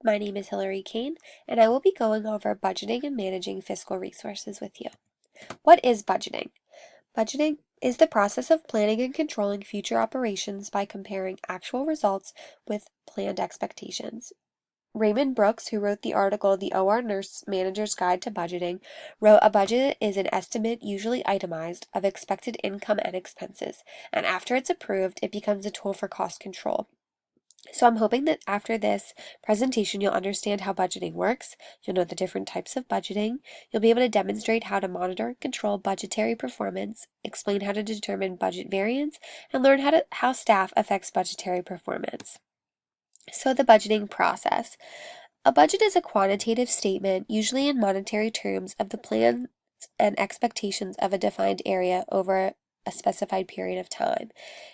My name is Hillary Kane, and I will be going over budgeting and managing fiscal resources with you. What is budgeting? Budgeting is the process of planning and controlling future operations by comparing actual results with planned expectations. Raymond Brooks, who wrote the article The OR Nurse Manager's Guide to Budgeting, wrote a budget is an estimate, usually itemized, of expected income and expenses, and after it's approved, it becomes a tool for cost control. So I'm hoping that after this presentation, you'll understand how budgeting works, you'll know the different types of budgeting, you'll be able to demonstrate how to monitor and control budgetary performance, explain how to determine budget variance, and learn how staff affects budgetary performance. So the budgeting process. A budget is a quantitative statement, usually in monetary terms, of the plans and expectations of a defined area over a specified period of time.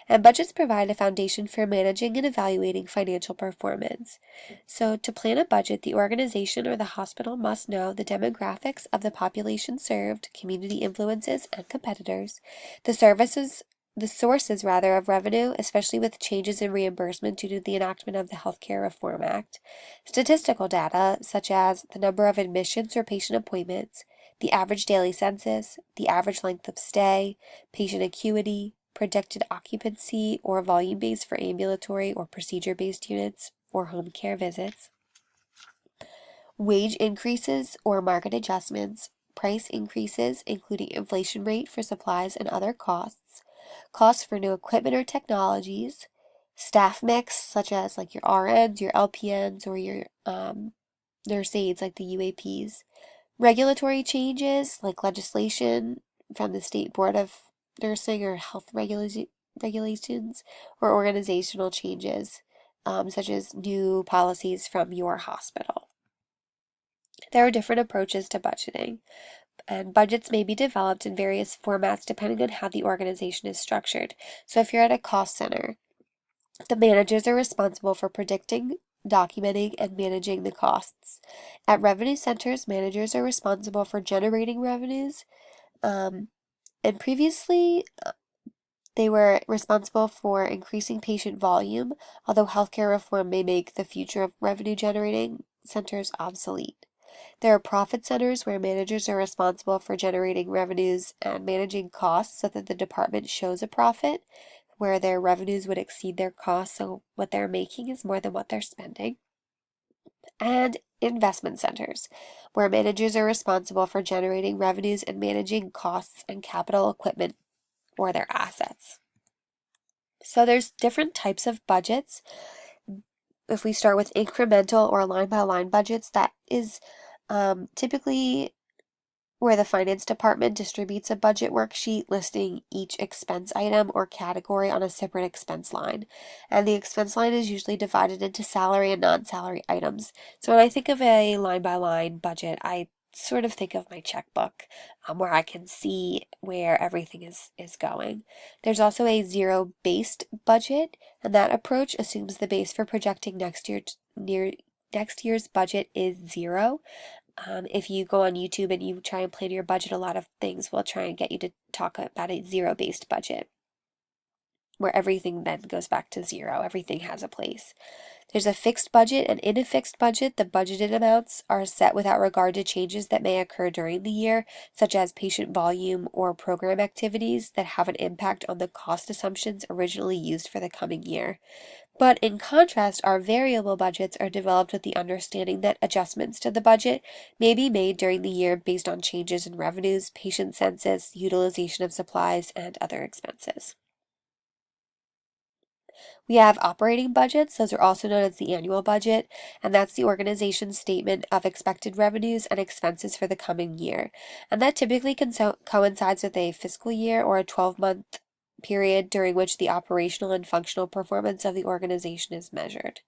And budgets provide a foundation for managing and evaluating financial performance. So, to plan a budget, the organization or the hospital must know the demographics of the population served, community influences, and competitors, the sources of revenue, especially with changes in reimbursement due to the enactment of the Healthcare Reform Act, statistical data such as the number of admissions or patient appointments, the average daily census, the average length of stay, patient acuity, predicted occupancy or volume base for ambulatory or procedure-based units or home care visits, wage increases or market adjustments, price increases including inflation rate for supplies and other costs, costs for new equipment or technologies, staff mix such as like your RNs, your LPNs, or your nurse aides like the UAPs, regulatory changes like legislation from the State Board of Nursing or health regulations, or organizational changes such as new policies from your hospital. There are different approaches to budgeting, and budgets may be developed in various formats depending on how the organization is structured. So if you're at a cost center, the managers are responsible for predicting, documenting, and managing the costs. At revenue centers, managers are responsible for generating revenues, and previously they were responsible for increasing patient volume, although healthcare reform may make the future of revenue generating centers obsolete. There are profit centers where managers are responsible for generating revenues and managing costs so that the department shows a profit, where their revenues would exceed their costs, so what they're making is more than what they're spending. And investment centers, where managers are responsible for generating revenues and managing costs and capital equipment or their assets. So there's different types of budgets. If we start with incremental or line by line budgets, that is typically where the finance department distributes a budget worksheet listing each expense item or category on a separate expense line. And the expense line is usually divided into salary and non-salary items. So when I think of a line by line budget, I sort of think of my checkbook, where I can see where everything is going. There's also a zero-based budget, and that approach assumes the base for projecting next year's budget is zero. If you go on YouTube and you try and plan your budget, a lot of things will try and get you to talk about a zero-based budget, where everything then goes back to zero. Everything has a place. There's a fixed budget, and in a fixed budget, the budgeted amounts are set without regard to changes that may occur during the year, such as patient volume or program activities that have an impact on the cost assumptions originally used for the coming year. But in contrast, our variable budgets are developed with the understanding that adjustments to the budget may be made during the year based on changes in revenues, patient census, utilization of supplies, and other expenses. We have operating budgets. Those are also known as the annual budget, and that's the organization's statement of expected revenues and expenses for the coming year. And that typically coincides with a fiscal year or a 12-month period during which the operational and functional performance of the organization is measured.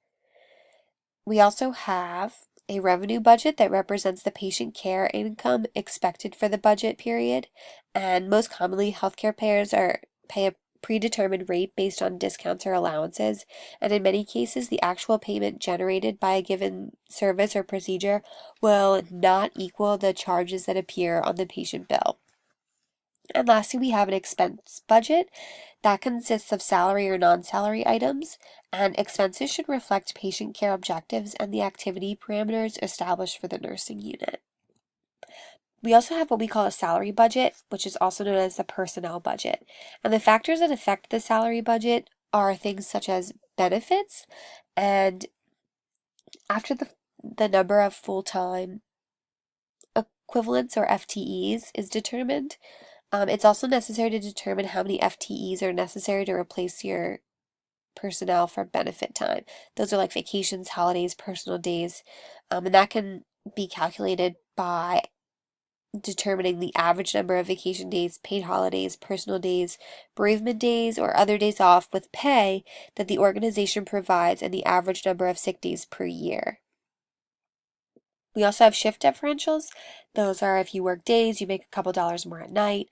We also have a revenue budget that represents the patient care income expected for the budget period, and most commonly healthcare payers pay a predetermined rate based on discounts or allowances, and in many cases the actual payment generated by a given service or procedure will not equal the charges that appear on the patient bill. And lastly, we have an expense budget that consists of salary or non-salary items, and expenses should reflect patient care objectives and the activity parameters established for the nursing unit. We also have what we call a salary budget, which is also known as the personnel budget. And the factors that affect the salary budget are things such as benefits, and after the number of full-time equivalents or FTEs is determined, it's also necessary to determine how many FTEs are necessary to replace your personnel for benefit time. Those are like vacations, holidays, personal days, and that can be calculated by determining the average number of vacation days, paid holidays, personal days, bereavement days, or other days off with pay that the organization provides, and the average number of sick days per year. We also have shift differentials. Those are if you work days, you make a couple dollars more at night.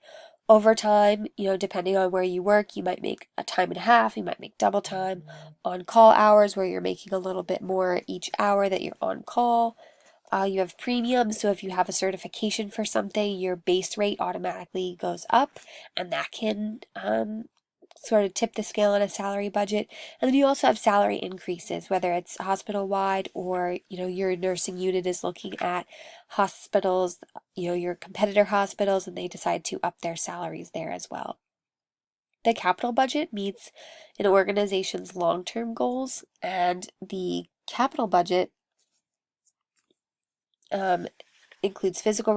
Overtime, depending on where you work, you might make a time and a half, you might make double time. On call hours, where you're making a little bit more each hour that you're on call. You have premiums, so if you have a certification for something, your base rate automatically goes up, and that can sort of tip the scale on a salary budget. And then you also have salary increases, whether it's hospital-wide or, your nursing unit is looking at hospitals, your competitor hospitals, and they decide to up their salaries there as well. The capital budget meets an organization's long-term goals, and the capital budget includes physical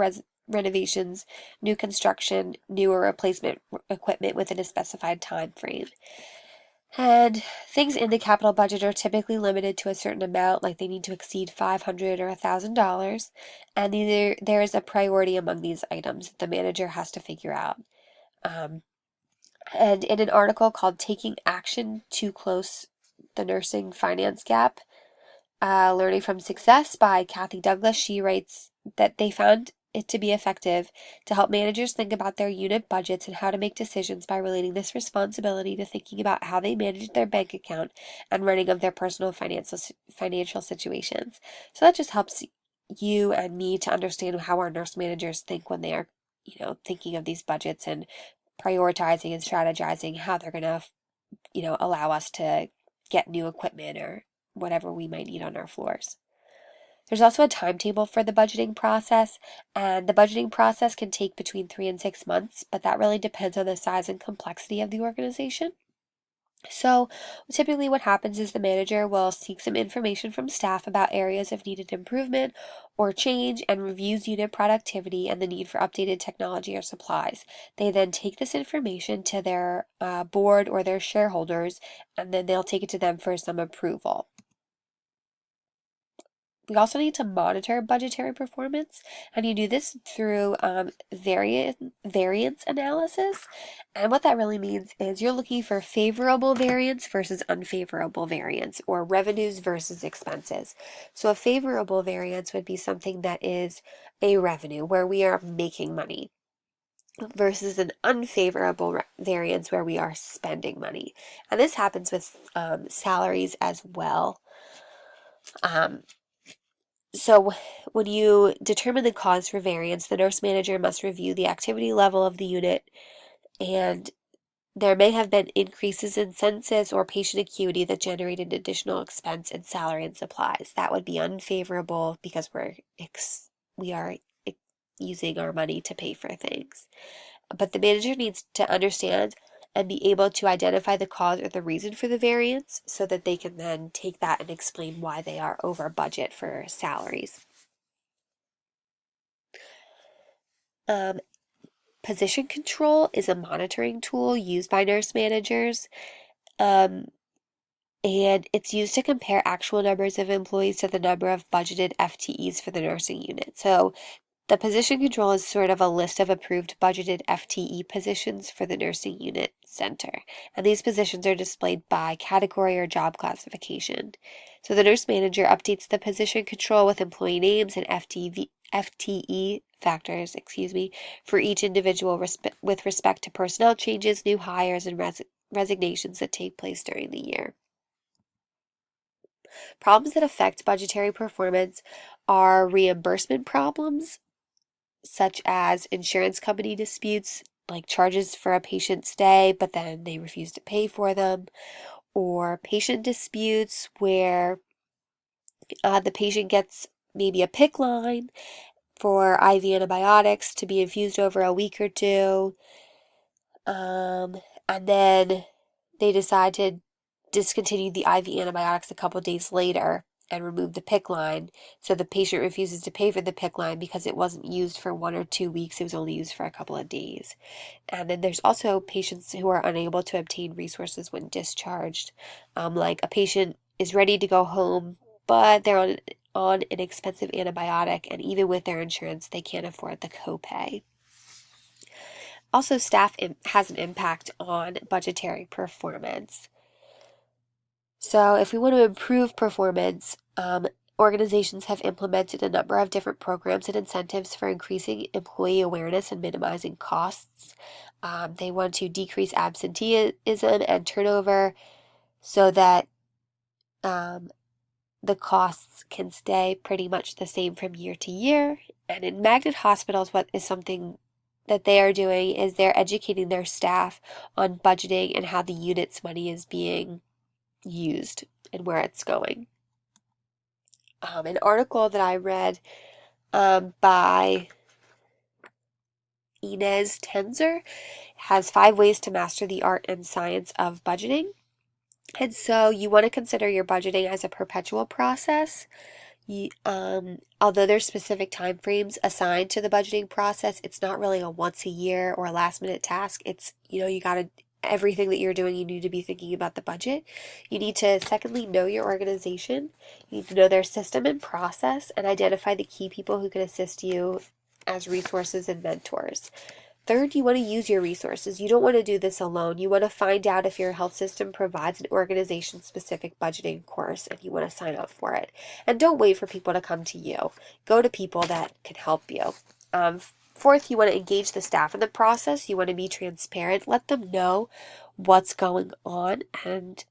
renovations, new construction, new or replacement equipment within a specified time frame. And things in the capital budget are typically limited to a certain amount, like they need to exceed $500 or $1,000, and there is a priority among these items that the manager has to figure out. And in an article called Taking Action to Close the Nursing Finance Gap, Learning from Success by Kathy Douglas, she writes that they found it to be effective to help managers think about their unit budgets and how to make decisions by relating this responsibility to thinking about how they manage their bank account and running of their personal financial situations. So that just helps you and me to understand how our nurse managers think when they are, thinking of these budgets and prioritizing and strategizing how they're going to, allow us to get new equipment or whatever we might need on our floors. There's also a timetable for the budgeting process, and the budgeting process can take between 3 and 6 months, but that really depends on the size and complexity of the organization. So typically what happens is the manager will seek some information from staff about areas of needed improvement or change and reviews unit productivity and the need for updated technology or supplies. They then take this information to their board or their shareholders, and then they'll take it to them for some approval. We also need to monitor budgetary performance, and you do this through variance analysis. And what that really means is you're looking for favorable variance versus unfavorable variance, or revenues versus expenses. So a favorable variance would be something that is a revenue where we are making money, versus an unfavorable variance where we are spending money. And this happens with salaries as well. So when you determine the cause for variance, the nurse manager must review the activity level of the unit, and there may have been increases in census or patient acuity that generated additional expense in salary and supplies. That would be unfavorable because we are using our money to pay for things. But the manager needs to understand and be able to identify the cause or the reason for the variance so that they can then take that and explain why they are over budget for salaries. Position control is a monitoring tool used by nurse managers, and it's used to compare actual numbers of employees to the number of budgeted FTEs for the nursing unit. So the position control is sort of a list of approved budgeted FTE positions for the nursing unit center. And these positions are displayed by category or job classification. So the nurse manager updates the position control with employee names and FTE factors, for each individual with respect to personnel changes, new hires, and resignations that take place during the year. Problems that affect budgetary performance are reimbursement problems, such as insurance company disputes, like charges for a patient stay, but then they refuse to pay for them, or patient disputes where the patient gets maybe a PICC line for IV antibiotics to be infused over a week or two, and then they decide to discontinue the IV antibiotics a couple days later and remove the PICC line. So the patient refuses to pay for the PICC line because it wasn't used for 1 or 2 weeks. It was only used for a couple of days. And then there's also patients who are unable to obtain resources when discharged. Like a patient is ready to go home, but they're on an expensive antibiotic, and even with their insurance, they can't afford the copay. Also, staff has an impact on budgetary performance. So if we want to improve performance, organizations have implemented a number of different programs and incentives for increasing employee awareness and minimizing costs. They want to decrease absenteeism and turnover so that the costs can stay pretty much the same from year to year. And in Magnet Hospitals, what is something that they are doing is they're educating their staff on budgeting and how the unit's money is being used and where it's going. An article that I read by Inez Tenzer has 5 ways to master the art and science of budgeting. And so you want to consider your budgeting as a perpetual process. Although there's specific time frames assigned to the budgeting process, it's not really a once a year or a last minute task. It's, you got to, everything that you're doing, you need to be thinking about the budget. You need to, secondly, know your organization. You need to know their system and process and identify the key people who can assist you as resources and mentors. Third, you want to use your resources. You don't want to do this alone. You want to find out if your health system provides an organization-specific budgeting course and you want to sign up for it. And don't wait for people to come to you. Go to people that can help you. Fourth, you want to engage the staff in the process. You want to be transparent. Let them know what's going on and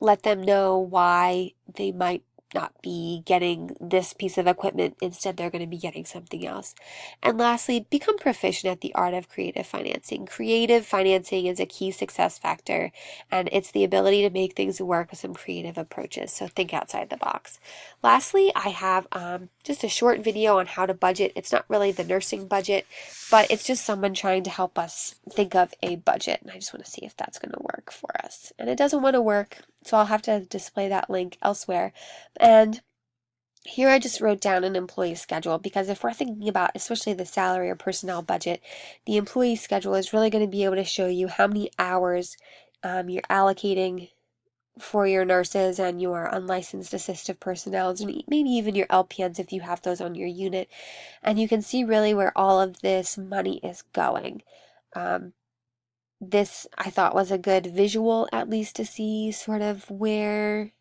let them know why they might not be getting this piece of equipment. Instead, they're going to be getting something else. And lastly, become proficient at the art of creative financing. Creative financing is a key success factor, and it's the ability to make things work with some creative approaches. So think outside the box. Lastly, I have just a short video on how to budget. It's not really the nursing budget, but it's just someone trying to help us think of a budget. And I just want to see if that's going to work for us. And it doesn't want to work, so I'll have to display that link elsewhere. And here I just wrote down an employee schedule, because if we're thinking about especially the salary or personnel budget, the employee schedule is really going to be able to show you how many hours you're allocating for your nurses and your unlicensed assistive personnel, and maybe even your LPNs if you have those on your unit. And you can see really where all of this money is going. This I thought was a good visual, at least, to see sort of where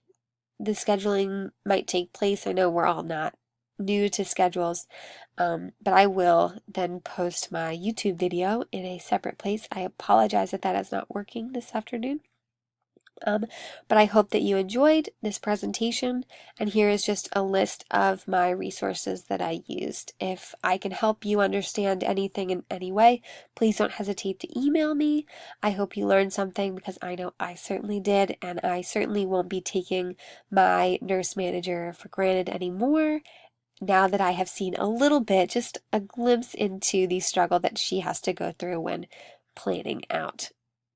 the scheduling might take place. I know we're all not new to schedules, but I will then post my YouTube video in a separate place. I apologize that is not working this afternoon. But I hope that you enjoyed this presentation, and here is just a list of my resources that I used. If I can help you understand anything in any way, please don't hesitate to email me. I hope you learned something, because I know I certainly did, and I certainly won't be taking my nurse manager for granted anymore now that I have seen a little bit, just a glimpse into the struggle that she has to go through when planning out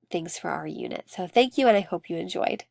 things for our unit. So thank you, and I hope you enjoyed.